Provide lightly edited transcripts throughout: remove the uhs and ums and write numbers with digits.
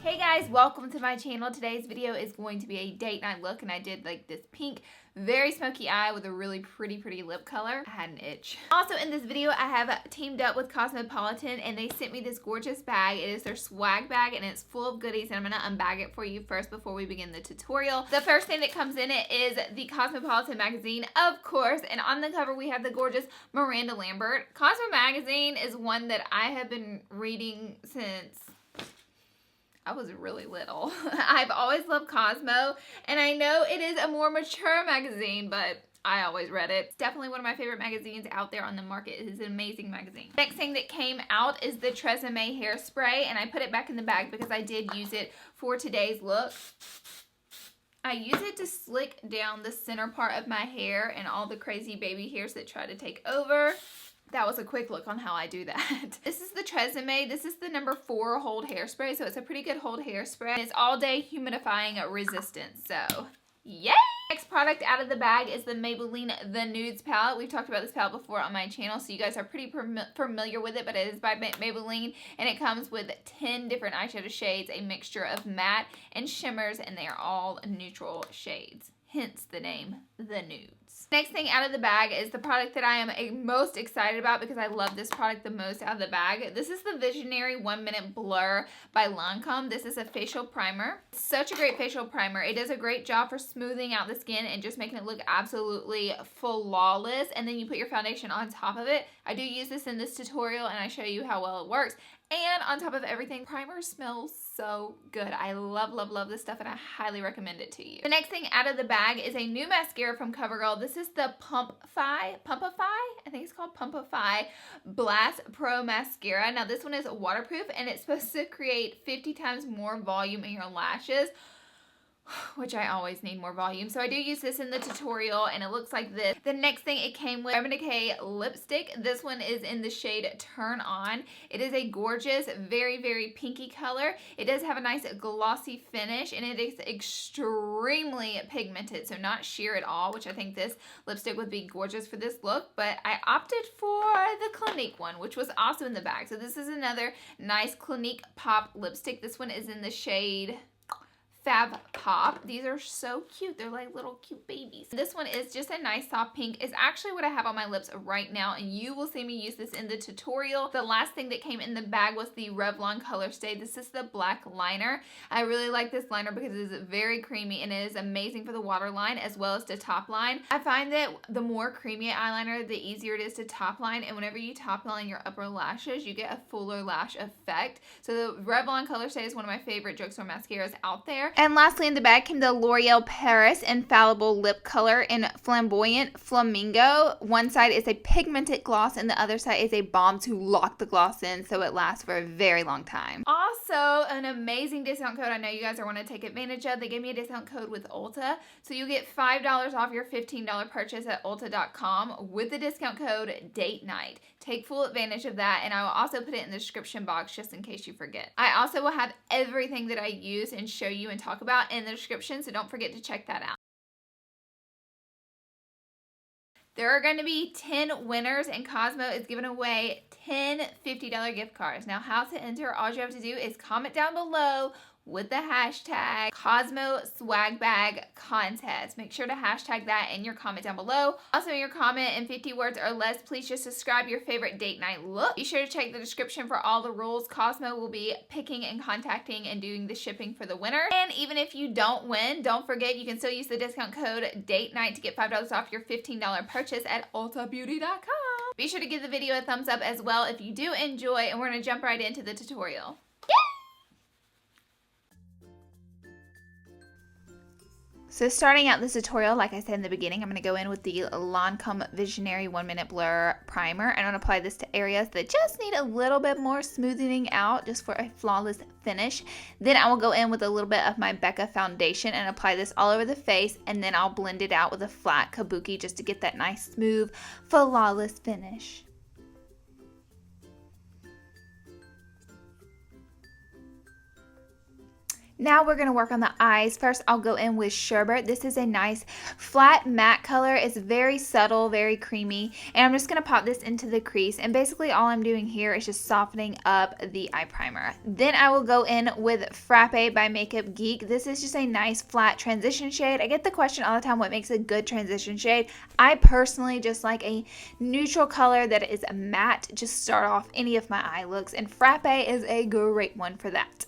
Hey guys, welcome to my channel. Today's video is going to be a date night look, and I did like this pink, very smoky eye with a really pretty lip color. I had an itch. Also in this video, I have teamed up with Cosmopolitan, and they sent me this gorgeous bag. It is their swag bag, and it's full of goodies, and I'm gonna unbag it for you first before we begin the tutorial. The first thing that comes in it is the Cosmopolitan magazine, of course, and on the cover we have the gorgeous Miranda Lambert. Cosmo magazine is one that I have been reading since I was really little. I've always loved Cosmo, and I know it is a more mature magazine, but I always read it. It's definitely one of my favorite magazines out there on the market. It is an amazing magazine. Next thing that came out is the Tresemme hairspray, and I put it back in the bag because I did use it for today's look. I use it to slick down the center part of my hair and all the crazy baby hairs that try to take over. That was a quick look on how I do that. This is the Tresemme. This is the number 4 hold hairspray, so it's a pretty good hold hairspray. It's all day humidifying resistant, so yay! Next product out of the bag is the Maybelline The Nudes palette. We've talked about this palette before on my channel, so you guys are pretty familiar with it, but it is by Maybelline, and it comes with 10 different eyeshadow shades, a mixture of matte and shimmers, and they are all neutral shades. Hence the name, The Nudes. Next thing out of the bag is the product that I am most excited about because I love this product the most out of the bag. This is the Visionary 1 Minute Blur by Lancome. This is a facial primer. Such a great facial primer. It does a great job for smoothing out the skin and just making it look absolutely flawless. And then you put your foundation on top of it. I do use this in this tutorial and I show you how well it works. And on top of everything, primer smells so good. I love this stuff, and I highly recommend it to you. The next thing out of the bag is a new mascara from CoverGirl. This is the Pumpify, I think it's called Pumpify Blast Pro Mascara. Now this one is waterproof, and it's supposed to create 50 times more volume in your lashes, which I always need more volume. So I do use this in the tutorial, and it looks like this. The next thing it came with Urban Decay lipstick. This one is in the shade Turn On. It is a gorgeous, very pinky color. It does have a nice glossy finish, and it is extremely pigmented, so not sheer at all, which I think this lipstick would be gorgeous for this look, but I opted for the Clinique one, which was also in the bag. So this is another nice Clinique Pop lipstick. This one is in the shade Fab Pop. These are so cute. They're like little cute babies. This one is just a nice soft pink. It's actually what I have on my lips right now, and you will see me use this in the tutorial. The last thing that came in the bag was the Revlon Color Stay. This is the black liner. I really like this liner because it is very creamy, and it is amazing for the waterline as well as the top line. I find that the more creamy eyeliner, the easier it is to top line, and whenever you top line your upper lashes, you get a fuller lash effect. So the Revlon Color Stay is one of my favorite drugstore mascaras out there. And lastly in the bag came the L'Oreal Paris Infallible Lip Color in Flamboyant Flamingo. One side is a pigmented gloss and the other side is a balm to lock the gloss in so it lasts for a very long time. Also, an amazing discount code I know you guys are want to take advantage of. They gave me a discount code with Ulta. So you get $5 off your $15 purchase at Ulta.com with the discount code Date Night. Take full advantage of that, and I will also put it in the description box just in case you forget. I also will have everything that I use and show you and talk about in the description, so don't forget to check that out. There are going to be 10 winners, and Cosmo is giving away 10 $50 gift cards. Now, how to enter? All you have to do is comment down below with the hashtag Cosmo Swag Bag Contest. Make sure to hashtag that in your comment down below. Also, in your comment in 50 words or less, please just describe your favorite date night look. Be sure to check the description for all the rules. Cosmo will be picking and contacting and doing the shipping for the winner. And even if you don't win, don't forget you can still use the discount code Date Night to get $5 off your $15 purchase at ultabeauty.com. Be sure to give the video a thumbs up as well if you do enjoy, and we're going to jump right into the tutorial. So starting out this tutorial, like I said in the beginning, I'm going to go in with the Lancome Visionary 1 Minute Blur Primer. And I'm going to apply this to areas that just need a little bit more smoothing out just for a flawless finish. Then I will go in with a little bit of my Becca foundation and apply this all over the face. And then I'll blend it out with a flat kabuki just to get that nice, smooth, flawless finish. Now we're going to work on the eyes. First, I'll go in with Sherbet. This is a nice flat matte color. It's very subtle, very creamy. And I'm just going to pop this into the crease. And basically all I'm doing here is just softening up the eye primer. Then I will go in with Frappe by Makeup Geek. This is just a nice flat transition shade. I get the question all the time, what makes a good transition shade? I personally just like a neutral color that is matte. Just start off any of my eye looks. And Frappe is a great one for that.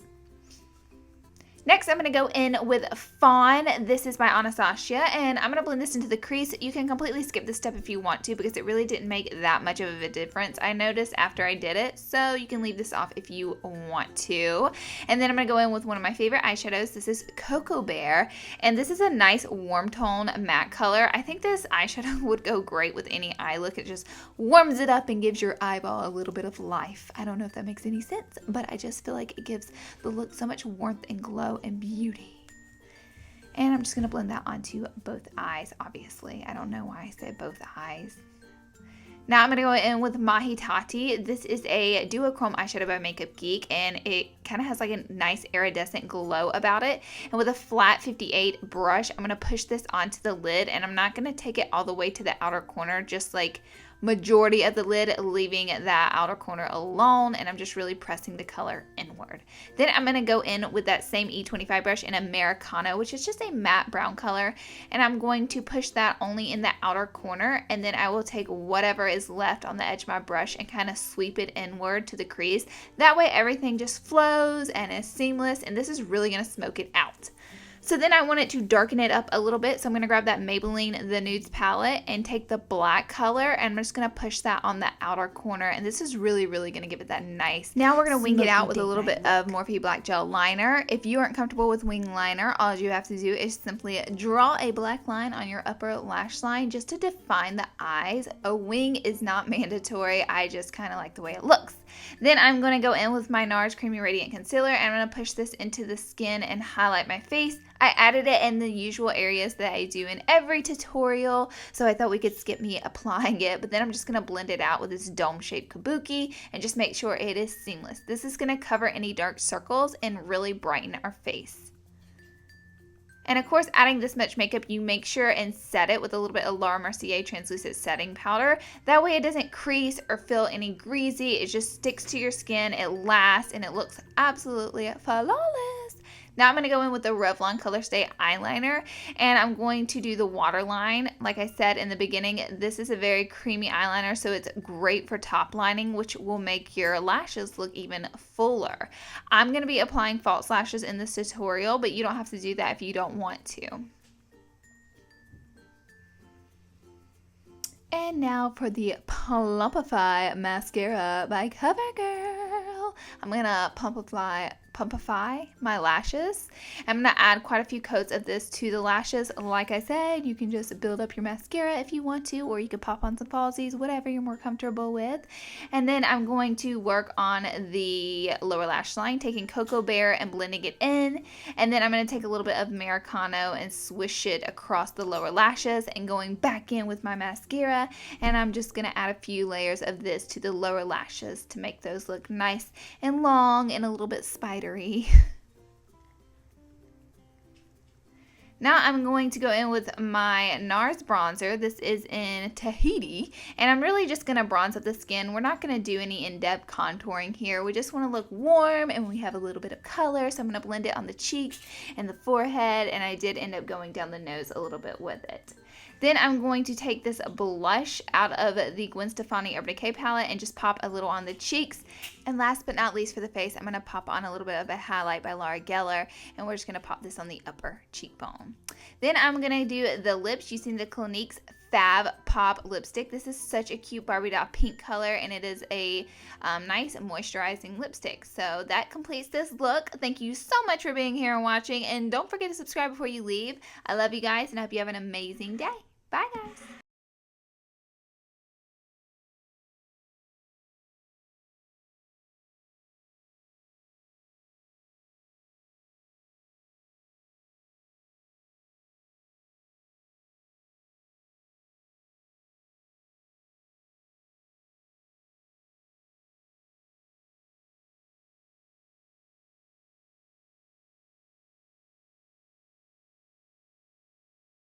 Next, I'm going to go in with Fawn. This is by Anastasia, and I'm going to blend this into the crease. You can completely skip this step if you want to because it really didn't make that much of a difference, I noticed, after I did it. So you can leave this off if you want to. And then I'm going to go in with one of my favorite eyeshadows. This is Cocoa Bear, and this is a nice warm tone matte color. I think this eyeshadow would go great with any eye look. It just warms it up and gives your eyeball a little bit of life. I don't know if that makes any sense, but I just feel like it gives the look so much warmth and glow and beauty. And I'm just going to blend that onto both eyes, obviously. I don't know why I said both eyes. Now I'm going to go in with Mai Tai. This is a duochrome eyeshadow by Makeup Geek, and it kind of has like a nice iridescent glow about it. And with a flat 58 brush, I'm going to push this onto the lid, and I'm not going to take it all the way to the outer corner, just like majority of the lid, leaving that outer corner alone, and I'm just really pressing the color inward. Then I'm going to go in with that same E25 brush in Americano, which is just a matte brown color, and I'm going to push that only in the outer corner, and then I will take whatever is left on the edge of my brush and kind of sweep it inward to the crease. That way everything just flows and is seamless, and this is really going to smoke it out. So then I want it to darken it up a little bit. So I'm going to grab that Maybelline The Nudes palette and take the black color, and I'm just going to push that on the outer corner. And this is really, really going to give it that nice. Now we're going to wing it out with a little bit of Morphe Black Gel Liner. If you aren't comfortable with wing liner, all you have to do is simply draw a black line on your upper lash line just to define the eyes. A wing is not mandatory. I just kind of like the way it looks. Then I'm going to go in with my NARS Creamy Radiant Concealer, and I'm going to push this into the skin and highlight my face. I added it in the usual areas that I do in every tutorial, so I thought we could skip me applying it, but then I'm just going to blend it out with this dome-shaped kabuki and just make sure it is seamless. This is going to cover any dark circles and really brighten our face. And of course, adding this much makeup, you make sure and set it with a little bit of Laura Mercier translucent setting powder. That way it doesn't crease or feel any greasy. It just sticks to your skin, it lasts, and it looks absolutely flawless. Now I'm going to go in with the Revlon Color Stay eyeliner, and I'm going to do the waterline. Like I said in the beginning, this is a very creamy eyeliner, so it's great for top lining, which will make your lashes look even fuller. I'm going to be applying false lashes in this tutorial, but you don't have to do that if you don't want to. And now for the Plumpify Mascara by CoverGirl. I'm going to pumpify my lashes. I'm going to add quite a few coats of this to the lashes. Like I said, you can just build up your mascara if you want to, or you could pop on some falsies, whatever you're more comfortable with. And then I'm going to work on the lower lash line, taking Cocoa Bear and blending it in. And then I'm going to take a little bit of Americano and swish it across the lower lashes and going back in with my mascara. And I'm just going to add a few layers of this to the lower lashes to make those look nice and long and a little bit spidery. Now I'm going to go in with my NARS bronzer. This is in Tahiti, and I'm really just going to bronze up the skin. We're not going to do any in-depth contouring here. We just want to look warm, and we have a little bit of color, so I'm going to blend it on the cheeks and the forehead, and I did end up going down the nose a little bit with it. Then I'm going to take this blush out of the Gwen Stefani Urban Decay palette and just pop a little on the cheeks. And last but not least for the face, I'm going to pop on a little bit of a highlight by Laura Geller, and we're just going to pop this on the upper cheekbone. Then I'm going to do the lips using the Clinique's Fab Pop lipstick. This is such a cute Barbie doll pink color, and it is a nice moisturizing lipstick. So that completes this look. Thank you so much for being here and watching, and don't forget to subscribe before you leave. I love you guys, and I hope you have an amazing day. Bye, guys.